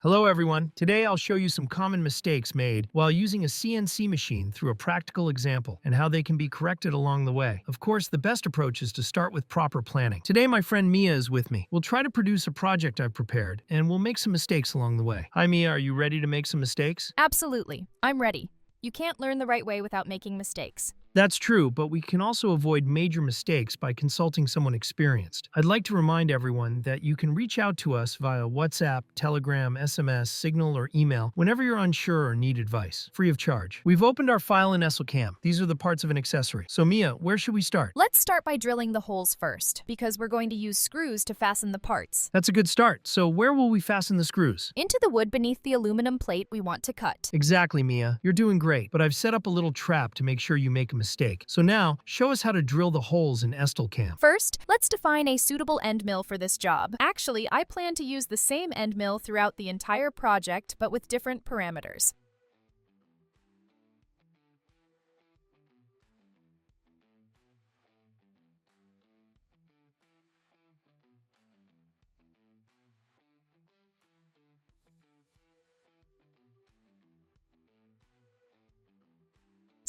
Hello everyone. Today I'll show you some common mistakes made while using a CNC machine through a practical example and how they can be corrected along the way. Of course, the best approach is to start with proper planning. Today my friend Mia is with me. We'll try to produce a project I've prepared and we'll make some mistakes along the way. Hi Mia, are you ready to make some mistakes? Absolutely. I'm ready. You can't learn the right way without making mistakes. That's true, but we can also avoid major mistakes by consulting someone experienced. I'd like to remind everyone that you can reach out to us via WhatsApp, Telegram, SMS, Signal, or email whenever you're unsure or need advice, free of charge. We've opened our file in ESLCAM. These are the parts of an accessory. So Mia, where should we start? Let's start by drilling the holes first, because we're going to use screws to fasten the parts. That's a good start. So where will we fasten the screws? Into the wood beneath the aluminum plate we want to cut. Exactly, Mia. You're doing great, but I've set up a little trap to make sure you make a mistake. So now, show us how to drill the holes in ESLCAM. First, let's define a suitable end mill for this job. Actually, I plan to use the same end mill throughout the entire project, but with different parameters.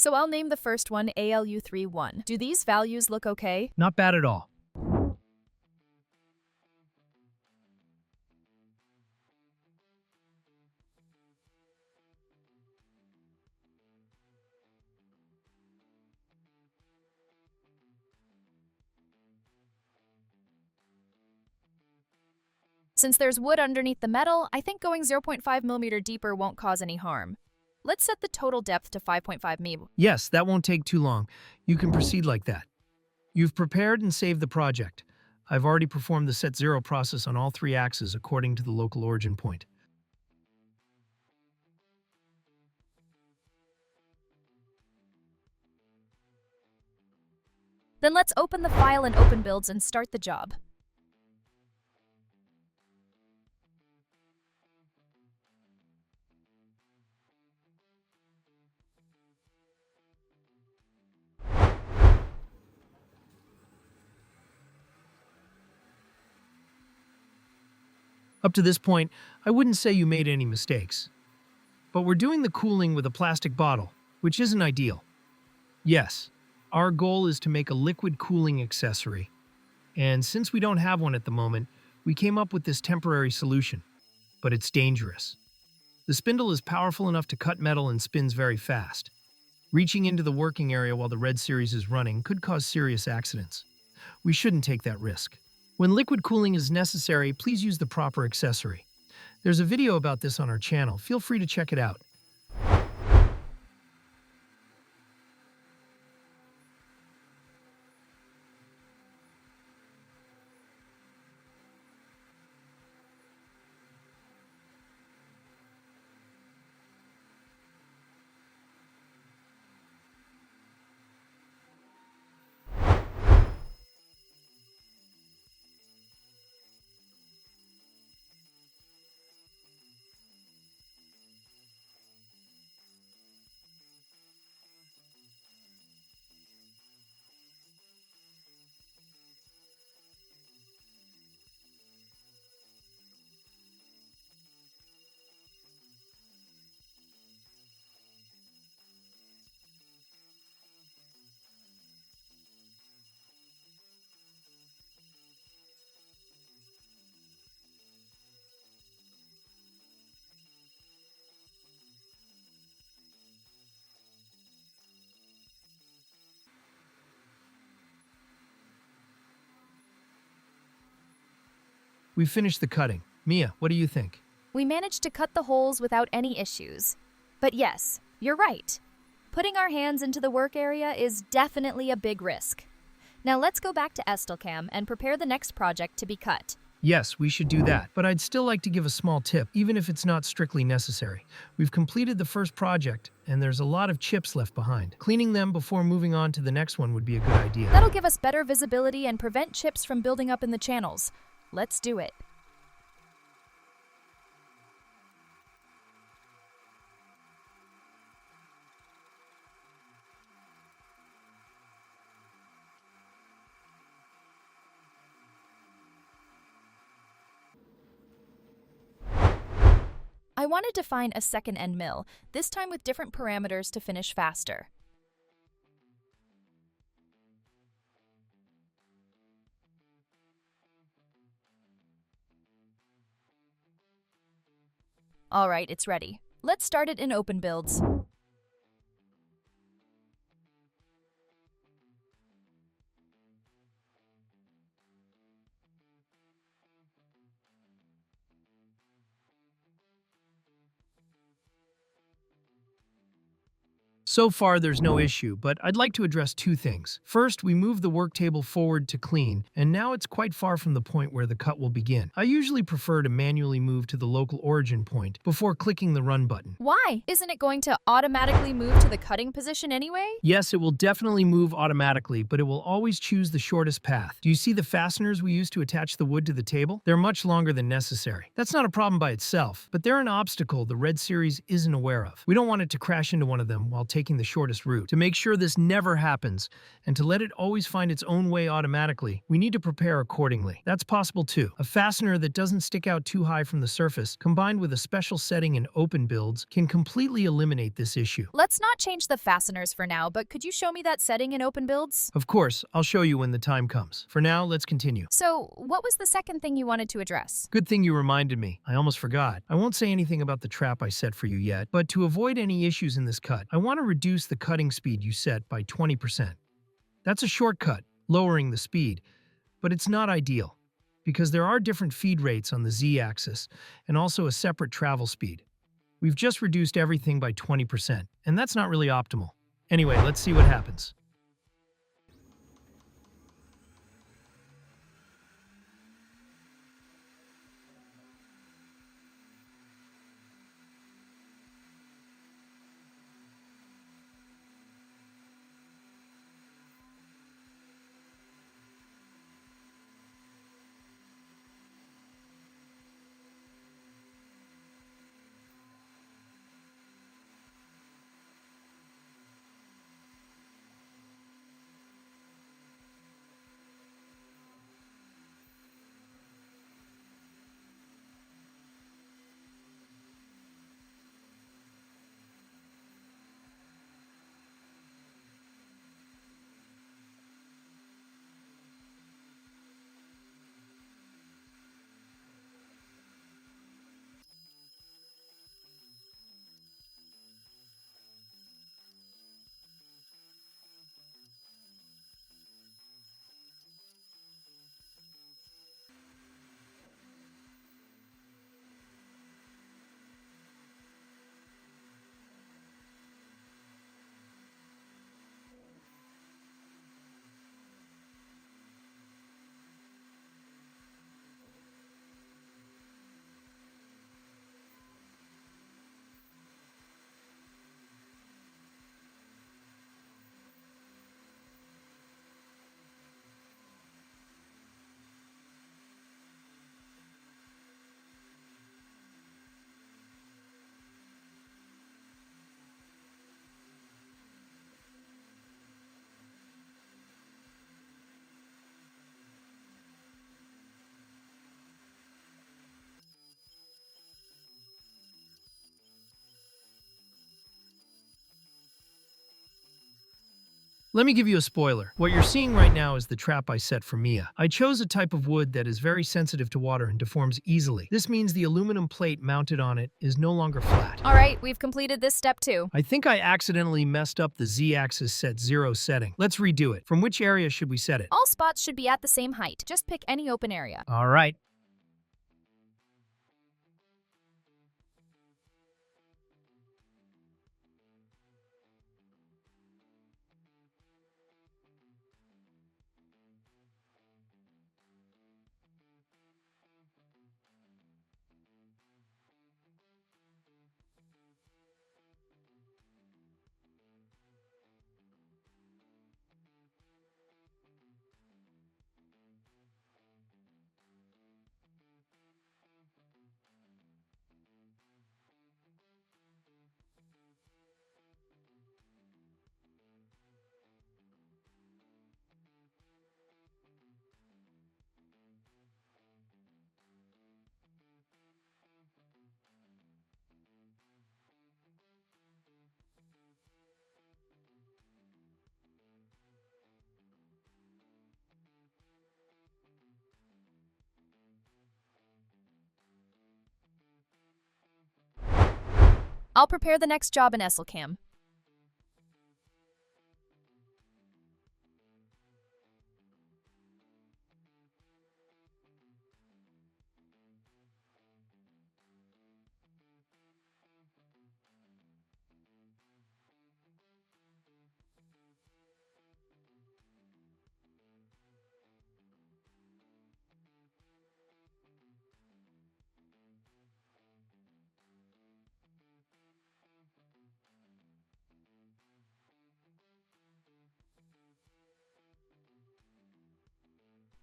So I'll name the first one ALU31. Do these values look okay? Not bad at all. Since there's wood underneath the metal, I think going 0.5mm deeper won't cause any harm. Let's set the total depth to 5.5 mm. Yes, that won't take too long. You can proceed like that. You've prepared and saved the project. I've already performed the set zero process on all three axes according to the local origin point. Then let's open the file in Open Builds and start the job. Up to this point, I wouldn't say you made any mistakes. But we're doing the cooling with a plastic bottle, which isn't ideal. Yes, our goal is to make a liquid cooling accessory. And since we don't have one at the moment, we came up with this temporary solution. But it's dangerous. The spindle is powerful enough to cut metal and spins very fast. Reaching into the working area while the red series is running could cause serious accidents. We shouldn't take that risk. When liquid cooling is necessary, please use the proper accessory. There's a video about this on our channel. Feel free to check it out. We've finished the cutting. Mia, what do you think? We managed to cut the holes without any issues. But yes, you're right. Putting our hands into the work area is definitely a big risk. Now let's go back to ESLCAM and prepare the next project to be cut. Yes, we should do that, but I'd still like to give a small tip, even if it's not strictly necessary. We've completed the first project, and there's a lot of chips left behind. Cleaning them before moving on to the next one would be a good idea. That'll give us better visibility and prevent chips from building up in the channels. Let's do it. I wanted to find a second end mill, this time with different parameters to finish faster. Alright, it's ready. Let's start it in open builds. So far, there's no issue, but I'd like to address two things. First, we moved the work table forward to clean, and now it's quite far from the point where the cut will begin. I usually prefer to manually move to the local origin point before clicking the run button. Why? Isn't it going to automatically move to the cutting position anyway? Yes, it will definitely move automatically, but it will always choose the shortest path. Do you see the fasteners we use to attach the wood to the table? They're much longer than necessary. That's not a problem by itself, but they're an obstacle the Red Series isn't aware of. We don't want it to crash into one of them while taking the shortest route. To make sure this never happens, and to let it always find its own way automatically, we need to prepare accordingly. That's possible too. A fastener that doesn't stick out too high from the surface, combined with a special setting in open builds, can completely eliminate this issue. Let's not change the fasteners for now, but could you show me that setting in open builds? Of course, I'll show you when the time comes. For now, let's continue. So, what was the second thing you wanted to address? Good thing you reminded me. I almost forgot. I won't say anything about the trap I set for you yet, but to avoid any issues in this cut, I want to reduce the cutting speed you set by 20%. That's a shortcut, lowering the speed, but it's not ideal, because there are different feed rates on the Z-axis and also a separate travel speed. We've just reduced everything by 20%, and that's not really optimal. Anyway, let's see what happens. Let me give you a spoiler. What you're seeing right now is the trap I set for Mia. I chose a type of wood that is very sensitive to water and deforms easily. This means the aluminum plate mounted on it is no longer flat. Alright, we've completed this step too. I think I accidentally messed up the Z-axis set 0 setting. Let's redo it. From which area should we set it? All spots should be at the same height. Just pick any open area. All right. I'll prepare the next job in Estelcam.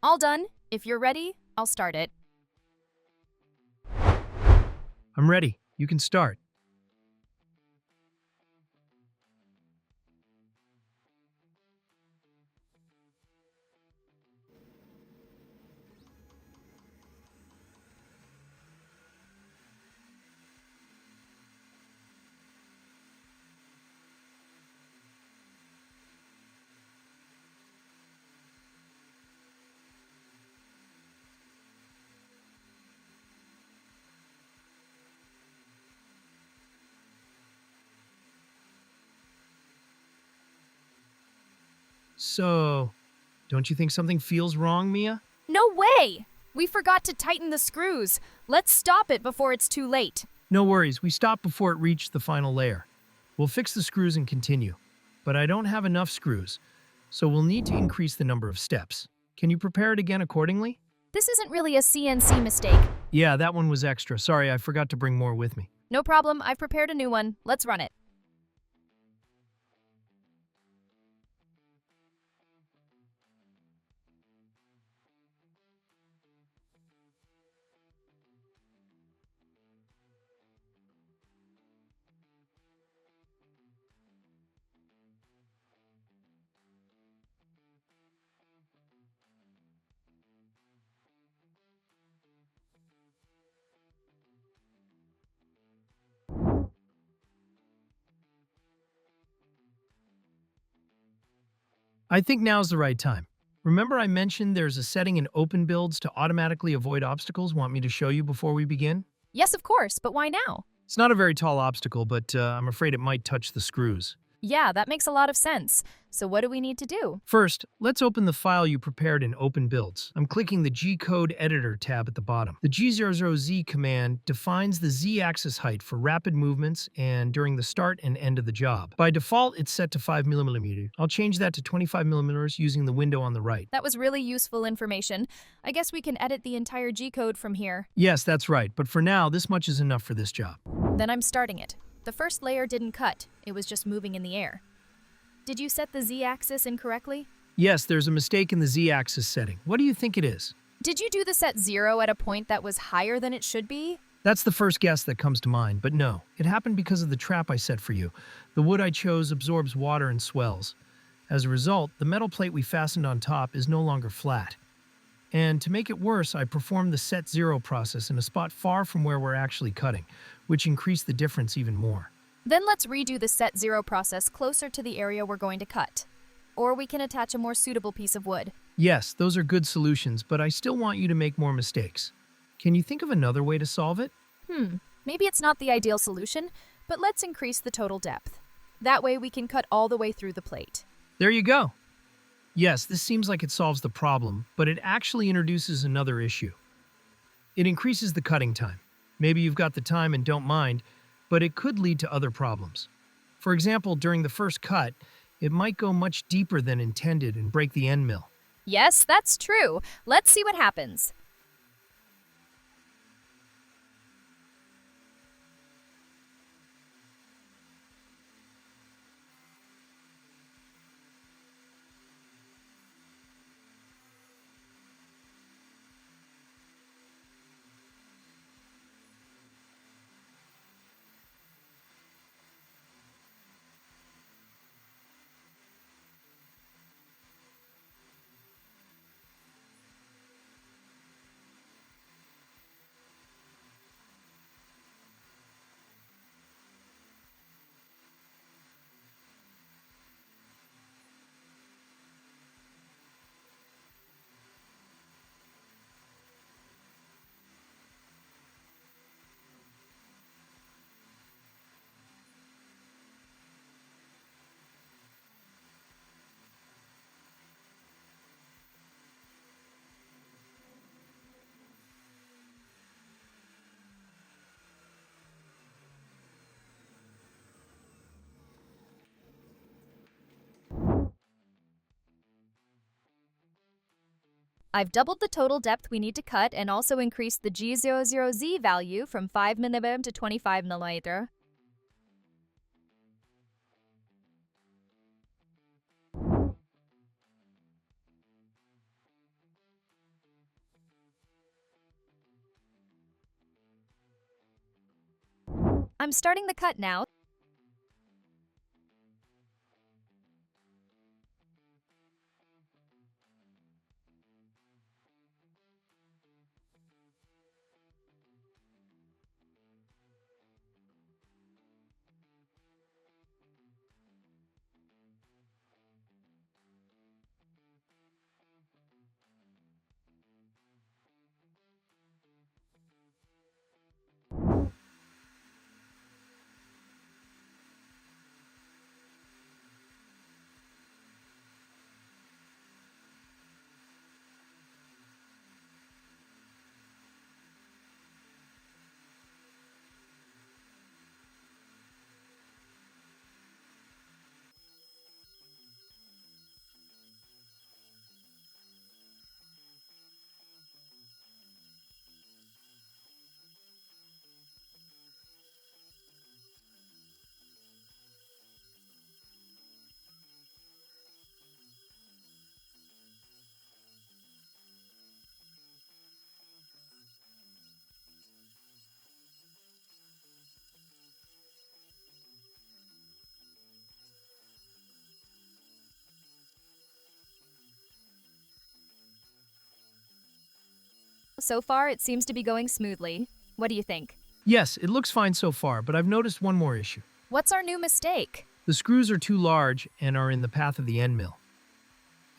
All done. If you're ready, I'll start it. I'm ready. You can start. So, don't you think something feels wrong, Mia? No way! We forgot to tighten the screws. Let's stop it before it's too late. No worries, we stopped before it reached the final layer. We'll fix the screws and continue. But I don't have enough screws, so we'll need to increase the number of steps. Can you prepare it again accordingly? This isn't really a CNC mistake. Yeah, that one was extra. Sorry, I forgot to bring more with me. No problem, I've prepared a new one. Let's run it. I think now's the right time. Remember I mentioned there's a setting in open builds to automatically avoid obstacles? Want me to show you before we begin? Yes, of course, but why now? It's not a very tall obstacle, but I'm afraid it might touch the screws. Yeah, that makes a lot of sense. So what do we need to do? First, let's open the file you prepared in Open Builds. I'm clicking the G-Code Editor tab at the bottom. The G00Z command defines the Z-axis height for rapid movements and during the start and end of the job. By default, it's set to 5mm. I'll change that to 25mm using the window on the right. That was really useful information. I guess we can edit the entire G-code from here. Yes, that's right, but for now, this much is enough for this job. Then I'm starting it. The first layer didn't cut, it was just moving in the air. Did you set the Z-axis incorrectly? Yes, there's a mistake in the Z-axis setting. What do you think it is? Did you do the set 0 at a point that was higher than it should be? That's the first guess that comes to mind, but no. It happened because of the trap I set for you. The wood I chose absorbs water and swells. As a result, the metal plate we fastened on top is no longer flat. And to make it worse, I performed the set 0 process in a spot far from where we're actually cutting, which increased the difference even more. Then let's redo the set 0 process closer to the area we're going to cut. Or we can attach a more suitable piece of wood. Yes, those are good solutions, but I still want you to make more mistakes. Can you think of another way to solve it? Maybe it's not the ideal solution, but let's increase the total depth. That way we can cut all the way through the plate. There you go. Yes, this seems like it solves the problem, but it actually introduces another issue. It increases the cutting time. Maybe you've got the time and don't mind, but it could lead to other problems. For example, during the first cut, it might go much deeper than intended and break the end mill. Yes, that's true. Let's see what happens. I've doubled the total depth we need to cut and also increased the G00Z value from 5 mm to 25 mm. I'm starting the cut now. So far, it seems to be going smoothly. What do you think? Yes, it looks fine so far, but I've noticed one more issue. What's our new mistake? The screws are too large and are in the path of the end mill.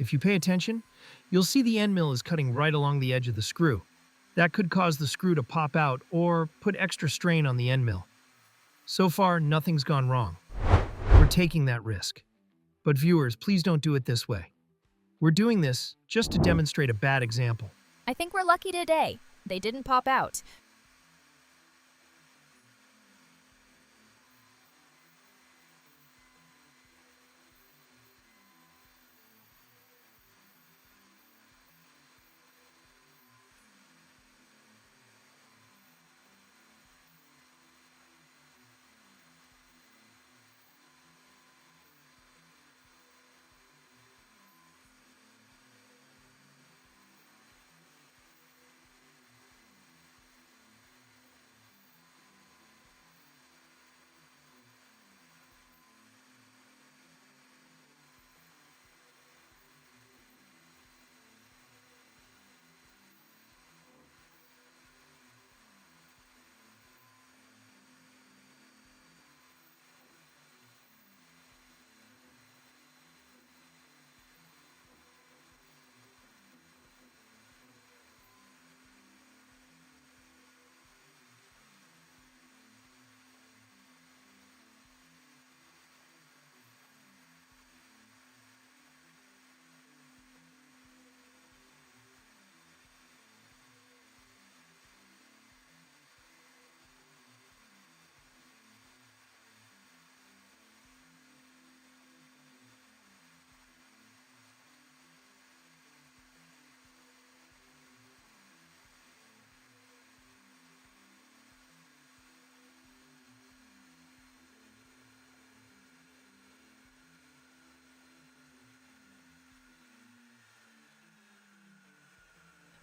If you pay attention, you'll see the end mill is cutting right along the edge of the screw. That could cause the screw to pop out or put extra strain on the end mill. So far, nothing's gone wrong. We're taking that risk. But viewers, please don't do it this way. We're doing this just to demonstrate a bad example. I think we're lucky today. They didn't pop out.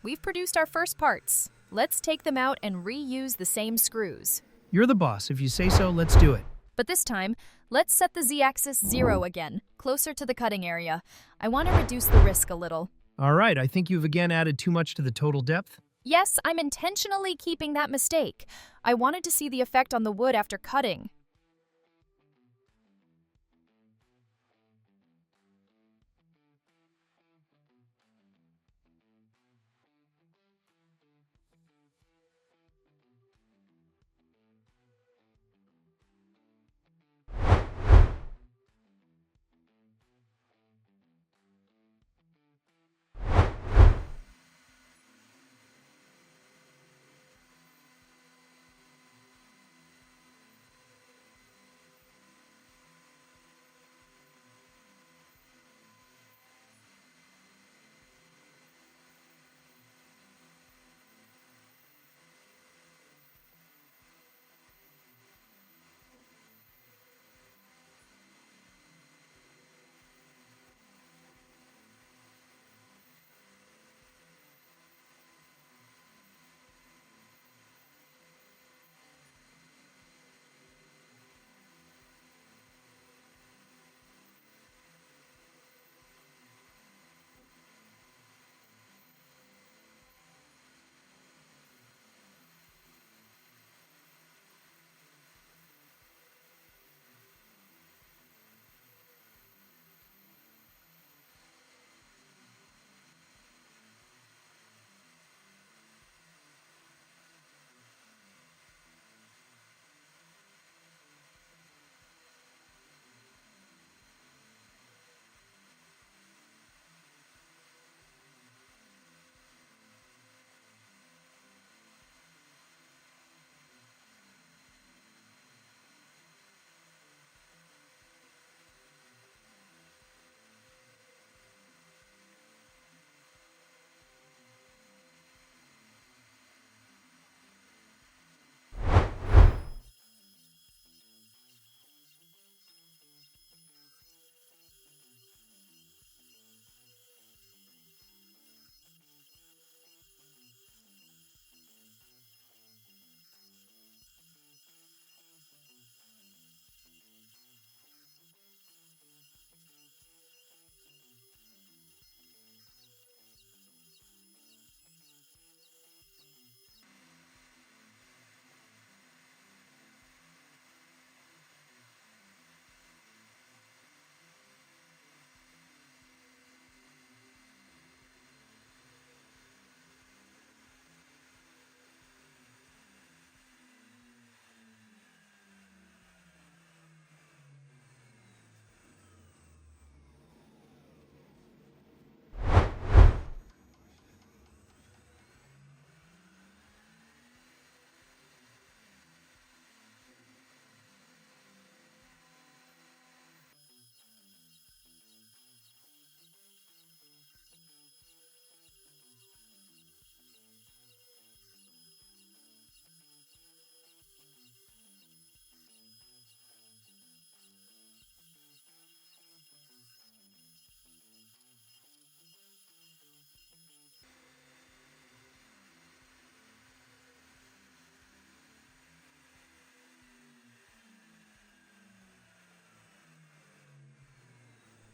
We've produced our first parts. Let's take them out and reuse the same screws. You're the boss. If you say so, let's do it. But this time, let's set the z-axis 0 again, closer to the cutting area. I want to reduce the risk a little. All right, I think you've again added too much to the total depth. Yes, I'm intentionally keeping that mistake. I wanted to see the effect on the wood after cutting.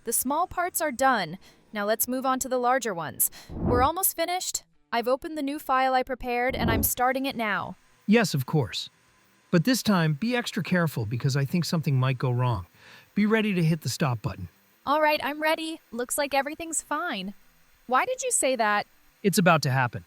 The small parts are done. Now let's move on to the larger ones. We're almost finished. I've opened the new file I prepared and I'm starting it now. Yes, of course. But this time, be extra careful because I think something might go wrong. Be ready to hit the stop button. All right, I'm ready. Looks like everything's fine. Why did you say that? It's about to happen.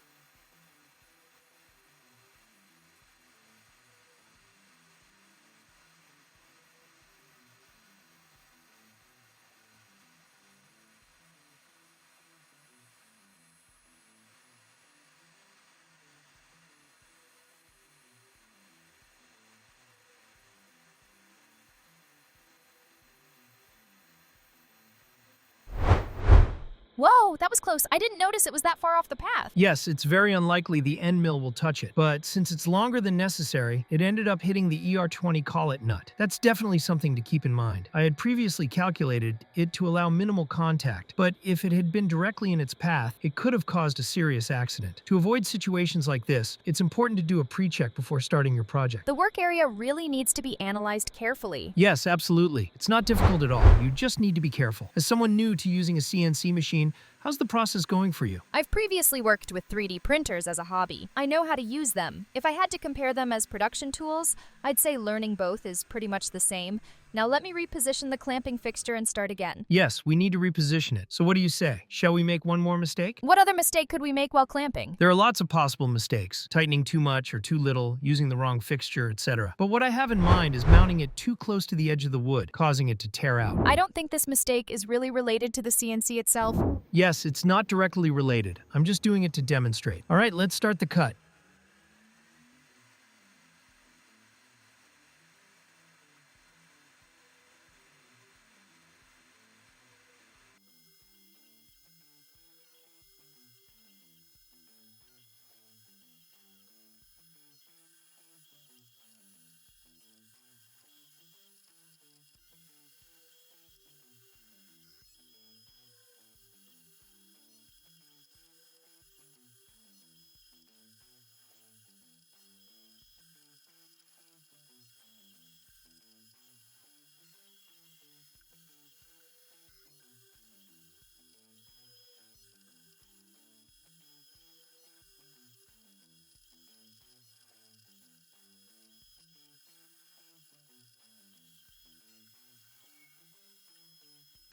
Whoa, that was close. I didn't notice it was that far off the path. Yes, it's very unlikely the end mill will touch it, but since it's longer than necessary, it ended up hitting the ER20 collet nut. That's definitely something to keep in mind. I had previously calculated it to allow minimal contact, but if it had been directly in its path, it could have caused a serious accident. To avoid situations like this, it's important to do a pre-check before starting your project. The work area really needs to be analyzed carefully. Yes, absolutely. It's not difficult at all. You just need to be careful. As someone new to using a CNC machine, how's the process going for you? I've previously worked with 3D printers as a hobby. I know how to use them. If I had to compare them as production tools, I'd say learning both is pretty much the same. Now let me reposition the clamping fixture and start again. Yes, we need to reposition it. So what do you say? Shall we make one more mistake? What other mistake could we make while clamping? There are lots of possible mistakes, tightening too much or too little, using the wrong fixture, etc. But what I have in mind is mounting it too close to the edge of the wood, causing it to tear out. I don't think this mistake is really related to the CNC itself. Yes, it's not directly related. I'm just doing it to demonstrate. All right, let's start the cut.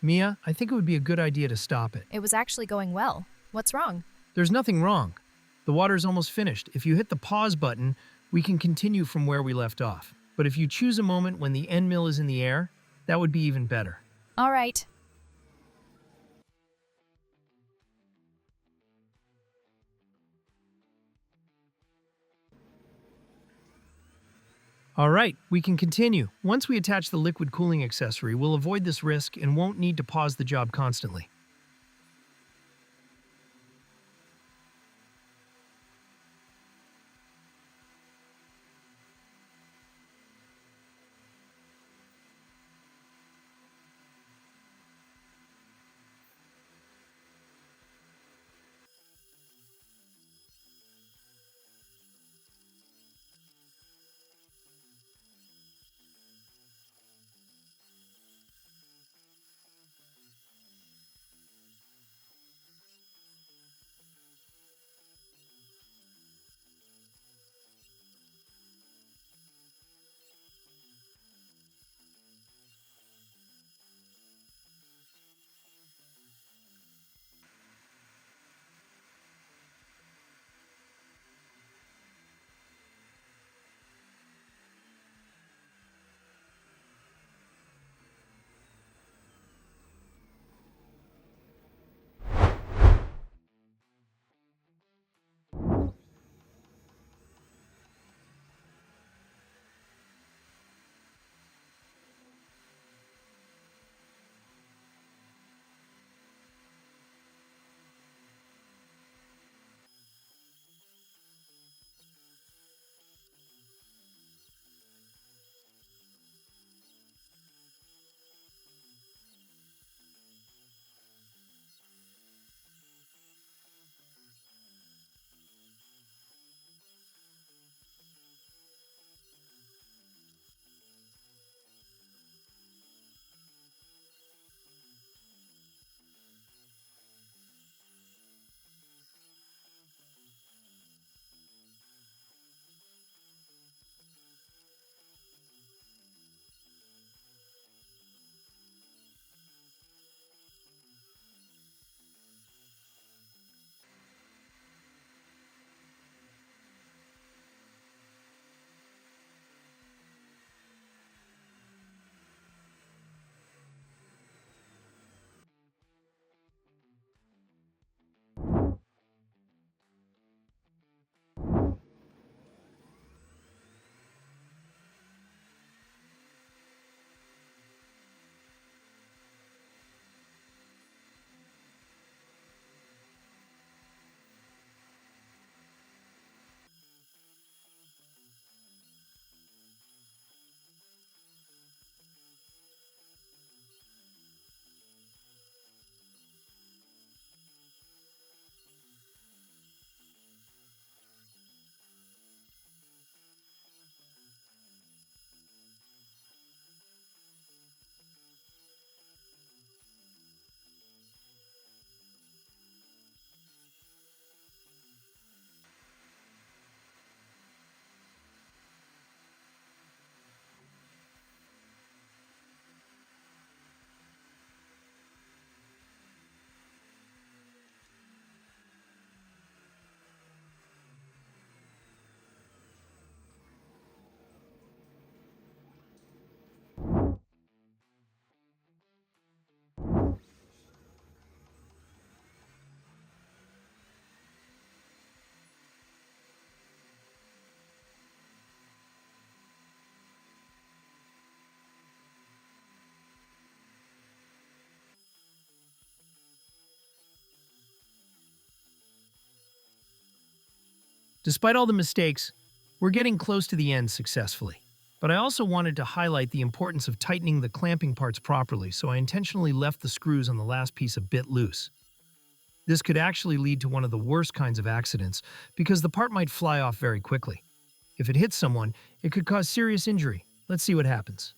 Mia, I think it would be a good idea to stop it. It was actually going well. What's wrong? There's nothing wrong. The water's almost finished. If you hit the pause button, we can continue from where we left off. But if you choose a moment when the end mill is in the air, that would be even better. All right. All right, we can continue. Once we attach the liquid cooling accessory, we'll avoid this risk and won't need to pause the job constantly. Despite all the mistakes, we're getting close to the end successfully. But I also wanted to highlight the importance of tightening the clamping parts properly, so I intentionally left the screws on the last piece a bit loose. This could actually lead to one of the worst kinds of accidents because the part might fly off very quickly. If it hits someone, it could cause serious injury. Let's see what happens.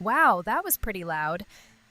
Wow, that was pretty loud.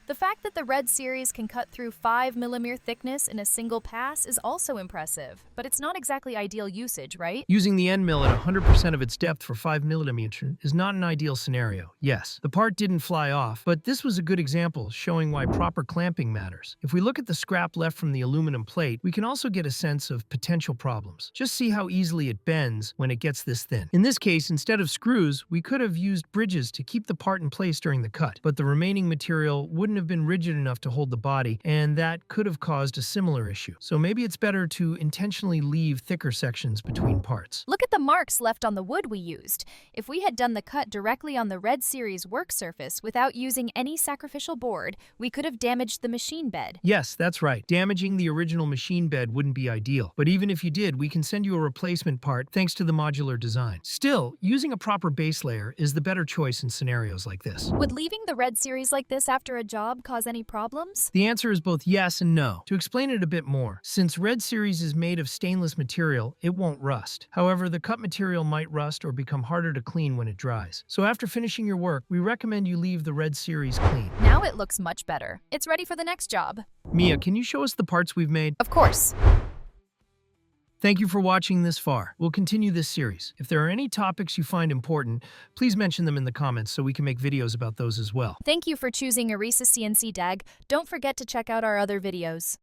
The fact that the Red Series can cut through 5 mm thickness in a single pass is also impressive, but it's not exactly ideal usage, right? Using the end mill at 100% of its depth for 5 mm is not an ideal scenario. Yes, the part didn't fly off, but this was a good example showing why proper clamping matters. If we look at the scrap left from the aluminum plate, we can also get a sense of potential problems. Just see how easily it bends when it gets this thin. In this case, instead of screws, we could have used bridges to keep the part in place during the cut, but the remaining material wouldn't have been rigid enough to hold the body, and that could have caused a similar issue. So maybe it's better to intentionally leave thicker sections between parts. Look at the marks left on the wood we used. If we had done the cut directly on the Red Series work surface without using any sacrificial board, we could have damaged the machine bed. Yes, that's right. Damaging the original machine bed wouldn't be ideal. But even if you did, we can send you a replacement part thanks to the modular design. Still, using a proper base layer is the better choice in scenarios like this. Would leaving the Red Series like this after a job cause any problems? The answer is both yes and no. To explain it a bit more, since Red Series is made of stainless material, it won't rust. However, the cut material might rust or become harder to clean when it dries. So after finishing your work, we recommend you leave the Red Series clean. Now it looks much better. It's ready for the next job. Mia, can you show us the parts we've made? Of course. Thank you for watching this far. We'll continue this series. If there are any topics you find important, please mention them in the comments so we can make videos about those as well. Thank you for choosing Eresus CNC DAG. Don't forget to check out our other videos.